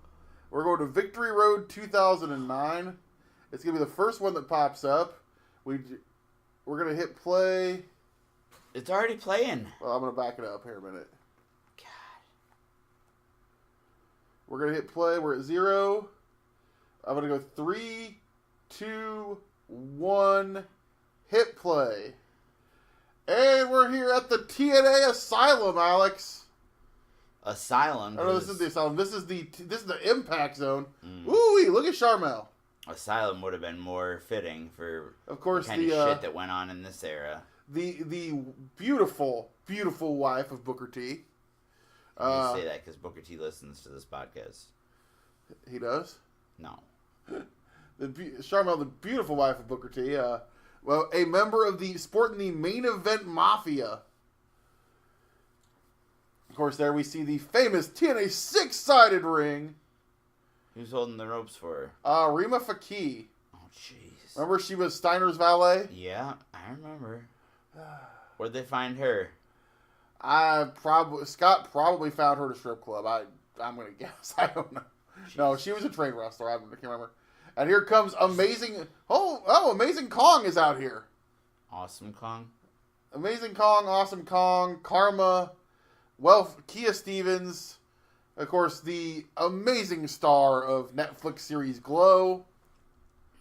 We're going to Victory Road 2009. It's gonna be the first one that pops up. We're gonna hit play. It's already playing. Well, I'm gonna back it up here a minute. God. We're gonna hit play. We're at 0. I'm gonna go 3, 2, 1. Hit play. And we're here at the TNA Asylum, Alex. Asylum. Oh no, this is the Asylum. This is the Impact Zone. Ooh-wee, look at Sharmell. Asylum would have been more fitting for Of course, the kind of shit that went on in this era. the beautiful, beautiful wife of Booker T. You say that because Booker T listens to this podcast. He does. No. Sharmell, the beautiful wife of Booker T. Well, a member of sporting the Main Event Mafia. Of course, there we see the famous TNA 6-sided ring. Who's holding the ropes for her? Rima Fakir. Oh, jeez. Remember she was Steiner's valet? Yeah, I remember. Where'd they find her? Scott probably found her at a strip club. I'm gonna guess. I don't know. Jeez. No, she was a trained wrestler. I can't remember. And here comes Amazing. Amazing Kong is out here. Awesome Kong? Amazing Kong, Awesome Kong, Karma, Kia Stevens, of course, the amazing star of Netflix series Glow.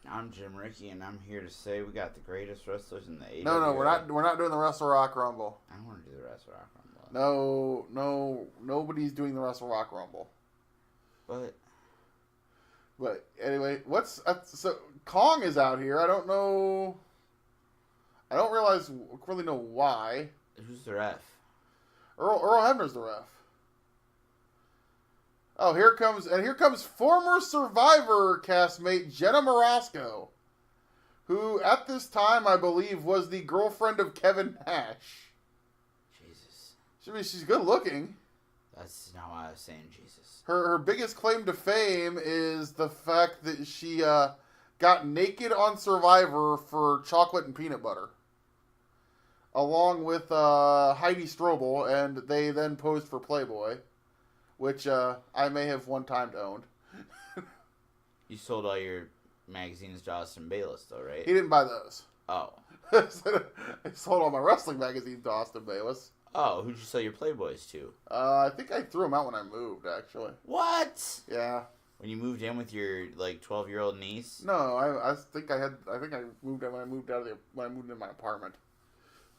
I'm Jim Ricky, and I'm here to say we got the greatest wrestlers in the 80s. No, we're not doing the Wrestle Rock Rumble. I want to do the Wrestle Rock Rumble. No, nobody's doing the Wrestle Rock Rumble. But anyway, so Kong is out here. I don't know. I don't really know why. Who's the ref? Earl Hebner's the ref. Oh, here comes former Survivor castmate Jenna Morasco, who at this time I believe was the girlfriend of Kevin Nash. Jesus. She's good looking. That's not why I was saying Jesus. Her biggest claim to fame is the fact that she got naked on Survivor for chocolate and peanut butter, along with Heidi Strobel, and they then posed for Playboy, which I may have one time owned. You sold all your magazines to Austin Bayless, though, right? He didn't buy those. Oh. I sold all my wrestling magazines to Austin Bayless. Oh, who'd you sell your Playboys to? I think I threw them out when I moved, actually. What? Yeah. When you moved in with your 12-year-old niece? No, I think I moved out when I moved into my apartment.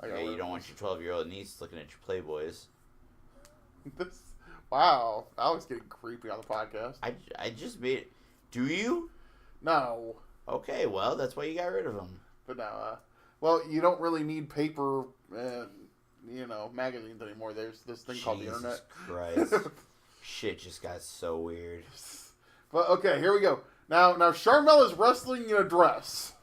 Yeah, you don't want your 12-year-old niece looking at your Playboys. Wow, Alex getting creepy on the podcast. I just made it. Do you? No. Okay, well, that's why you got rid of them. But no, well, you don't really need paper and, magazines anymore. There's this thing called the internet. Christ. Shit just got so weird. But, okay, here we go. Now Sharmell is wrestling in a dress.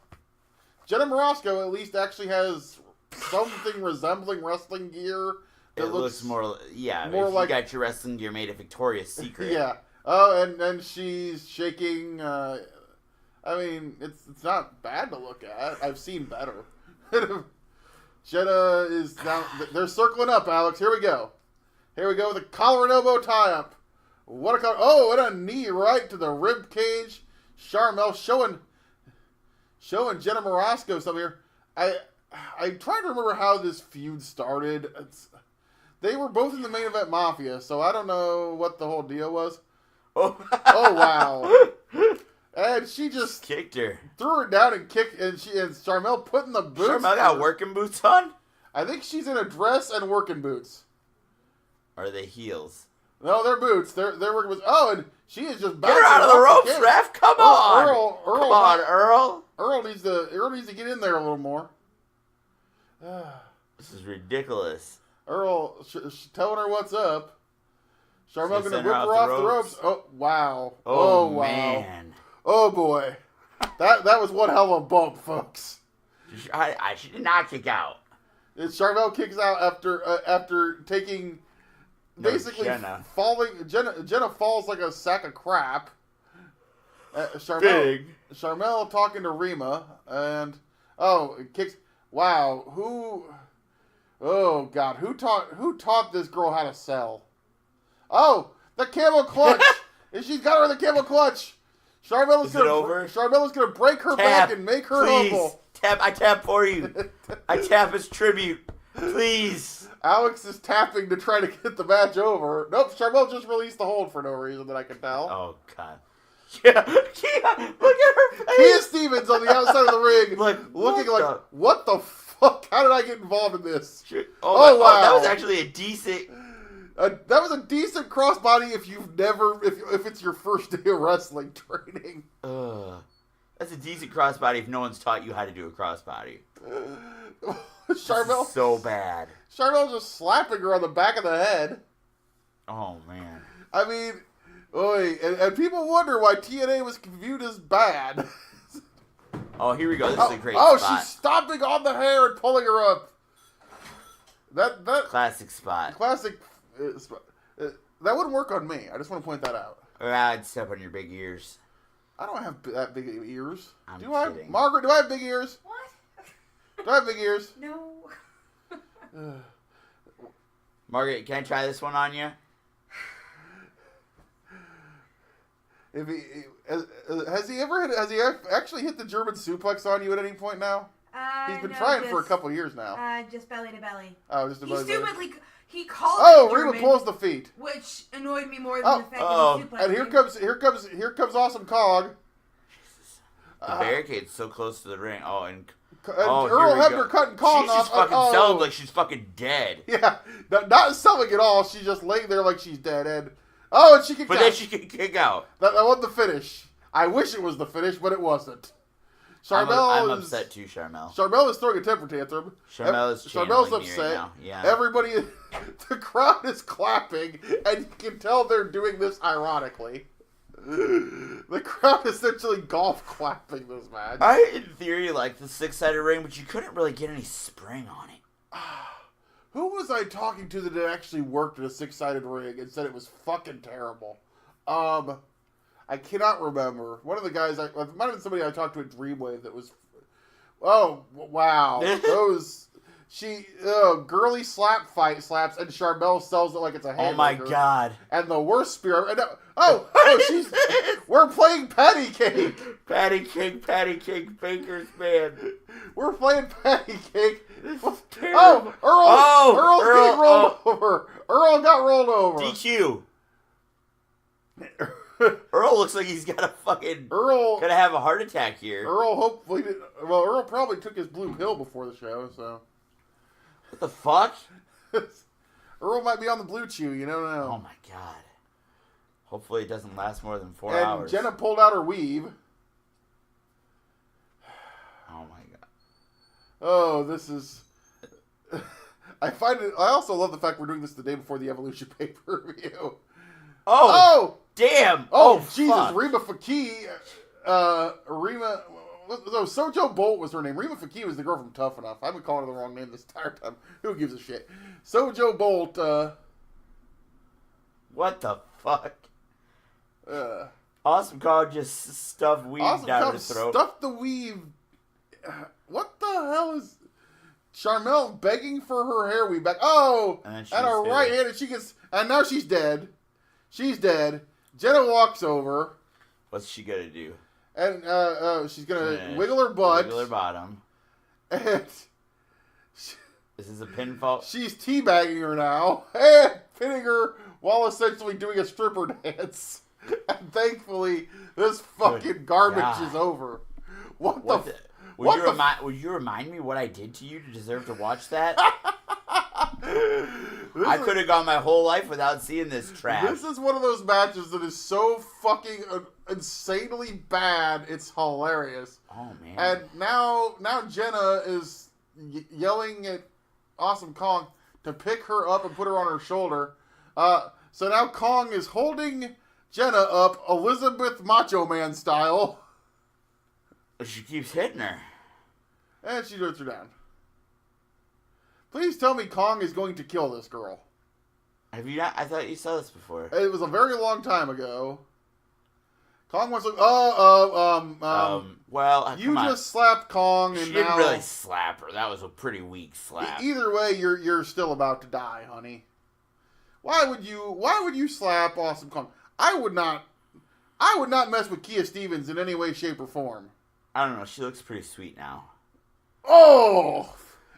Jenna Morasco at least actually has something resembling wrestling gear. It looks more, yeah. more if like- you got your wrestling gear made of Victoria's Secret. Yeah. Oh, and she's shaking. I mean, it's not bad to look at. I've seen better. Jenna is down. They're circling up, Alex. Here we go. Here we go with a collar and elbow tie-up. What a collar. Oh, and a knee right to the rib cage. Charmel showing Jenna Morasco something here. I'm trying to remember how this feud started. They were both in the main event Mafia, so I don't know what the whole deal was. Oh wow. And she just kicked her. Threw her down and kicked, and Charmel put in the boots. Charmel got working boots on? I think she's in a dress and working boots. Or are they heels? No, they're boots. They're working boots. Oh, and she is just get her out of the ropes, ref! Come on! Come on, Earl! Earl needs to get in there a little more. This is ridiculous. Earl telling her what's up. Charmel gonna whip her off the ropes. Oh wow! Oh wow! Man. Oh boy! That was one hell of a bump, folks. She did not kick out. Charmel kicks out after taking. Basically, Jenna. Jenna falls like a sack of crap. Charmel talking to Rima, and kicks. Wow, who? Oh God, who taught this girl how to sell? Oh, the camel clutch, and she's got her in the camel clutch. Charmel is gonna break her back and make her humble. I tap for you. I tap as tribute. Please. Alex is tapping to try to get the match over. Nope, Charmel just released the hold for no reason that I can tell. Oh, God. Yeah, look at her face. Kia Stevens on the outside of the ring, looking like, what the fuck? How did I get involved in this? Oh wow. That was actually a decent... that was a decent crossbody if it's your first day of wrestling training. That's a decent crossbody if no one's taught you how to do a crossbody. Charmel so bad. Charmel's just slapping her on the back of the head. Oh man. I mean, and people wonder why TNA was viewed as bad. Oh, here we go. This is a great spot. Oh, she's stomping on the hair and pulling her up. That classic spot. Classic spot. That wouldn't work on me. I just want to point that out. Or I'd step on your big ears. I don't have that big ears. I'm kidding. Margaret, do I have big ears? What? Do I have big ears? No. Margaret, can I try this one on you? Has he actually hit the German suplex on you at any point now? He's been trying for a couple years now. Just belly to belly. Oh, just a belly to belly. He called Rima pulls the feet, which annoyed me more than the fact that he suplexed and here comes Awesome Cog. The barricade's so close to the ring. And Earl Hebner cutting Kong off. She's fucking selling like she's fucking dead. Yeah, not selling at all. She's just laying there like she's dead. And she kicked out. But then she can kick out. That wasn't the finish. I wish it was the finish, but it wasn't. I'm upset too, Charmel. Charmel is throwing a temper tantrum. Charmel's upset. Right now. Yeah. Everybody, the crowd is clapping, and you can tell they're doing this ironically. The crowd essentially golf clapping this match. I, in theory, like the six-sided ring, but you couldn't really get any spring on it. Who was I talking to that actually worked at a six-sided ring and said it was fucking terrible? I cannot remember. One of the guys, it might have been somebody I talked to at Dreamwave that was... Oh, wow. Girly slaps, and Charmel sells it like it's a hamburger. Oh my God. And the worst spear... we're playing Patty Cake. Patty Cake, Baker's Man. We're playing Patty Cake. Terrible. Earl's getting rolled over. Earl got rolled over. DQ. Earl looks like he's got a fucking... gonna have a heart attack here. Earl probably took his blue pill before the show, so... What the fuck? Earl might be on the blue chew, you never know. Oh my God. Hopefully it doesn't last more than 4 and hours. Jenna pulled out her weave. Oh my God. Oh, this is... I also love the fact we're doing this the day before the Evolution pay-per-view. Oh! Damn! Oh, Jesus, fuck. Rima Fakir. Rima... Sojo Bolt was her name. Rima Fakir was the girl from Tough Enough. I've been calling her the wrong name this entire time. Who gives a shit? Sojo Bolt, What the fuck? uh... Awesome Kong just stuffed weave down his throat. Stuffed the weave. What the hell is Charmel begging for her hair weave back? Oh, and her right hand, and she gets, and now she's dead. She's dead. Jenna walks over. What's she gonna do? And she's gonna wiggle her butt, wiggle her bottom. And this is a pinfall. She's teabagging her now and pinning her while essentially doing a stripper dance. And thankfully, this fucking garbage is over. Would you remind me what I did to you to deserve to watch that? I could have gone my whole life without seeing this trash. This is one of those matches that is so fucking insanely bad, it's hilarious. Oh, man. And now Jenna is yelling at Awesome Kong to pick her up and put her on her shoulder. So now Kong is holding Jenna up, Elizabeth Macho Man style. She keeps hitting her. And she puts her down. Please tell me Kong is going to kill this girl. Have you not? I thought you saw this before. It was a very long time ago. Kong wants to... well, you just slapped Kong and she didn't really slap her. That was a pretty weak slap. Either way, you're still about to die, honey. Why would you slap Awesome Kong? I would not mess with Kia Stevens in any way, shape, or form. I don't know. She looks pretty sweet now. Oh!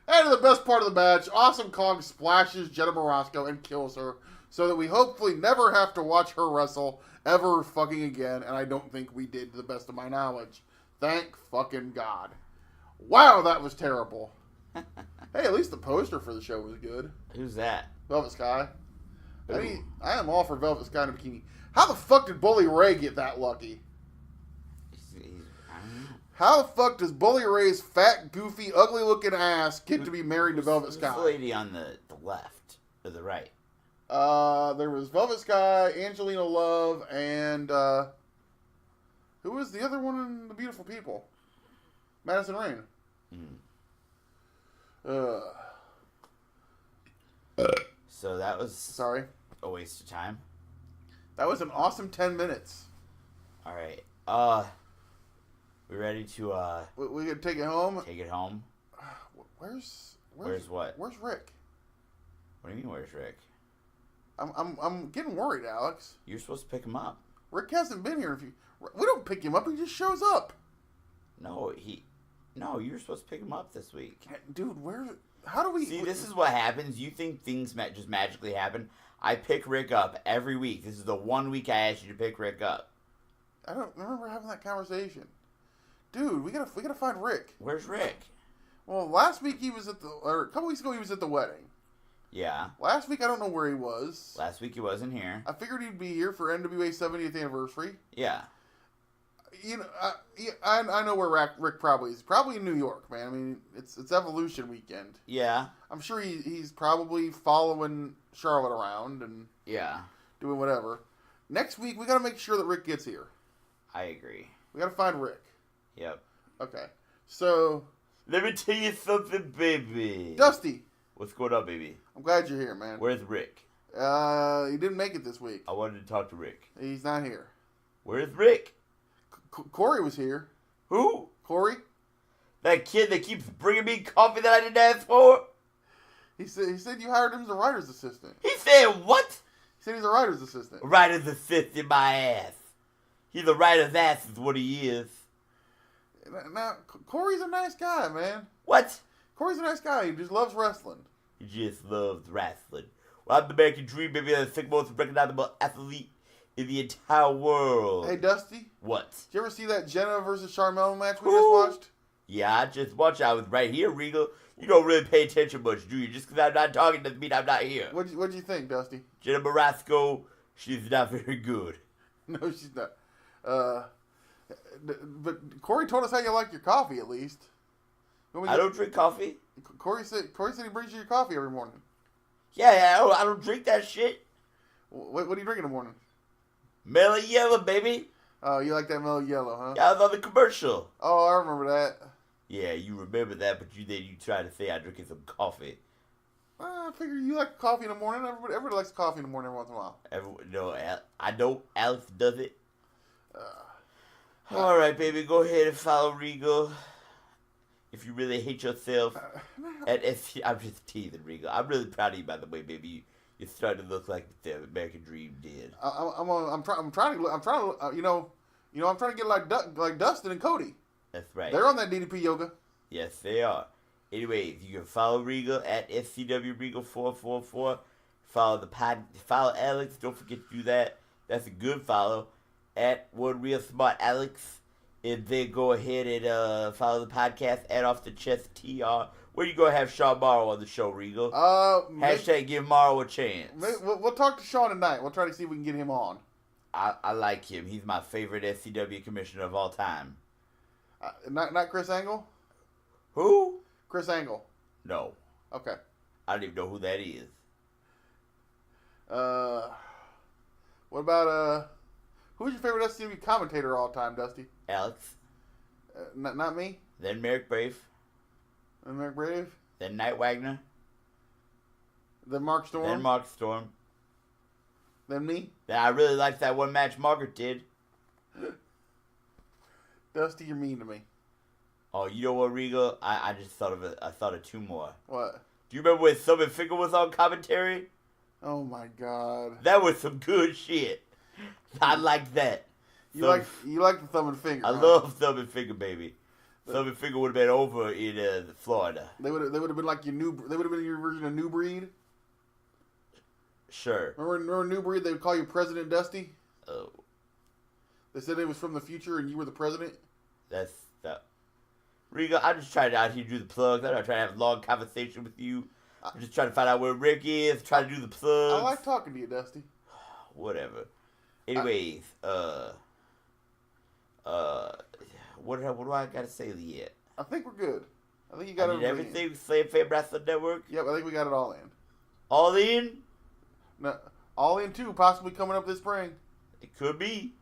And the best part of the match, Awesome Kong splashes Jenna Morasco and kills her, so that we hopefully never have to watch her wrestle ever fucking again, and I don't think we did to the best of my knowledge. Thank fucking God. Wow, that was terrible. Hey, at least the poster for the show was good. Who's that? Velvet Sky. I am all for Velvet Sky in a bikini. How the fuck did Bully Ray get that lucky? I don't know. How the fuck does Bully Ray's fat, goofy, ugly-looking ass get to be married to Velvet Sky? Who's the lady on the left or the right? There was Velvet Sky, Angelina Love, and who was the other one in The Beautiful People? Madison Rain. So that was a waste of time. That was an awesome 10 minutes. All right. We ready to we gonna take it home? Take it home. Where's what? Where's Rick? What do you mean? Where's Rick? I'm getting worried, Alex. You're supposed to pick him up. Rick hasn't been here. We don't pick him up. He just shows up. No, you were supposed to pick him up this week. Dude, how do we... See, this is what happens. You think things just magically happen. I pick Rick up every week. This is the 1 week I asked you to pick Rick up. I don't remember having that conversation. Dude, we gotta find Rick. Where's Rick? Well, last week a couple weeks ago he was at the wedding. Yeah. Last week I don't know where he was. Last week he wasn't here. I figured he'd be here for NWA 70th anniversary. Yeah. You know, I know where Rick probably is. Probably in New York, man. I mean, it's Evolution weekend. Yeah. I'm sure he's probably following Charlotte around and doing whatever. Next week we got to make sure that Rick gets here. I agree. We got to find Rick. Yep. Okay. So let me tell you something, baby. Dusty. What's going on, baby? I'm glad you're here, man. Where's Rick? He didn't make it this week. I wanted to talk to Rick. He's not here. Where's Rick? Corey was here. Who? Corey. That kid that keeps bringing me coffee that I didn't ask for? He said you hired him as a writer's assistant. He said what? He said he's a writer's assistant. Writer's assistant, my ass. He's a writer's ass is what he is. Now, Corey's a nice guy, man. What? Corey's a nice guy. He just loves wrestling. He just loves wrestling. Well, I'm the American Dream, baby. I'm the second most recognizable athlete in the entire world. Hey, Dusty. What? Did you ever see that Jenna versus Charmel match we just watched? Yeah, I just watched. I was right here, Regal. You don't really pay attention much, do you? Just because I'm not talking doesn't mean I'm not here. What'd you think, Dusty? Jenna Morasco, she's not very good. No, she's not. But Corey told us how you like your coffee, at least. I don't drink coffee. Corey said he brings you your coffee every morning. Yeah, I don't drink that shit. What do you drink in the morning? Melon yellow, baby. Oh, you like that mellow yellow, huh? Yeah, I was on the commercial. Oh, I remember that. Yeah, you remember that, but you tried to say I drinking some coffee. I figure you like coffee in the morning. Everybody likes coffee in the morning every once in a while. No, I don't. Alex does it. All right, baby, go ahead and follow Regal. If you really hate yourself, I'm just teasing, Regal. I'm really proud of you, by the way, baby. You're starting to look like the American Dream did. I'm trying to get like Dustin and Cody. That's right. They're on that DDP yoga. Yes, they are. Anyways, you can follow Regal at SCW Regal 444. Follow Alex. Don't forget to do that. That's a good follow. At One Real Smart Alex. And then go ahead and follow the podcast at Off the Chest TR. Where you gonna have Sean Morrow on the show, Regal? Hashtag give Morrow a chance. We'll talk to Sean tonight. We'll try to see if we can get him on. I like him. He's my favorite SCW commissioner of all time. Not Chris Angle? Who? Chris Angle. No. Okay. I don't even know who that is. What about who's your favorite SCW commentator of all time, Dusty? Alex. Not me. Then Merrick Brave. Then Merrick Brave. Then Knight Wagner. Then Mark Storm. Then Mark Storm. Then me. Then I really liked that one match Margaret did. Dusty, you're mean to me. Oh, you know what, Regal? I just thought of it. I thought of two more. What? Do you remember when Summon Finger was on commentary? Oh my God. That was some good shit. I like that. You like the thumb and finger. I love Thumb and Finger, baby. Thumb and Finger would have been over in Florida. They would have been like they would have been your version of New Breed. Sure. Remember New Breed? They would call you President Dusty. Oh. They said it was from the future and you were the president. That's that. Regal, I'm just trying to out here do the plugs. I'm not trying to have a long conversation with you. I'm just trying to find out where Rick is, trying to do the plugs. I like talking to you, Dusty. Whatever. Anyways, what do I gotta say yet? I think we're good. I think you got everything. Slam Fam Wrestling Network. Yep, I think we got it all in. All in? No, all in too. Possibly coming up this spring. It could be.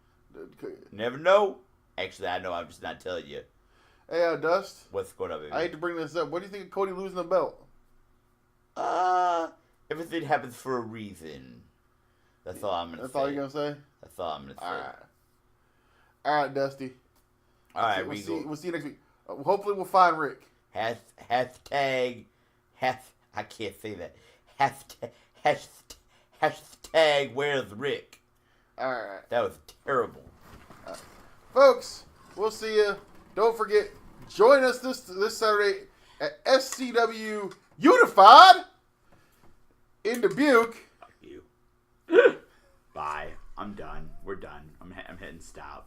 Never know. Actually, I know. I'm just not telling you. Hey, Dust. What's going on, baby? I hate to bring this up. What do you think of Cody losing the belt? Everything happens for a reason. That's all I'm gonna say. That's all you're gonna say? That's all I'm gonna say. All right, Dusty. All right, Regal. We'll see you next week. Hopefully, we'll find Rick. Hashtag. I can't say that. Hashtag. Where's Rick? All right. That was terrible. Folks, we'll see you. Don't forget, join us this Saturday at SCW Unified in Dubuque. Fuck you. Bye. I'm done. We're done. I'm hitting stop.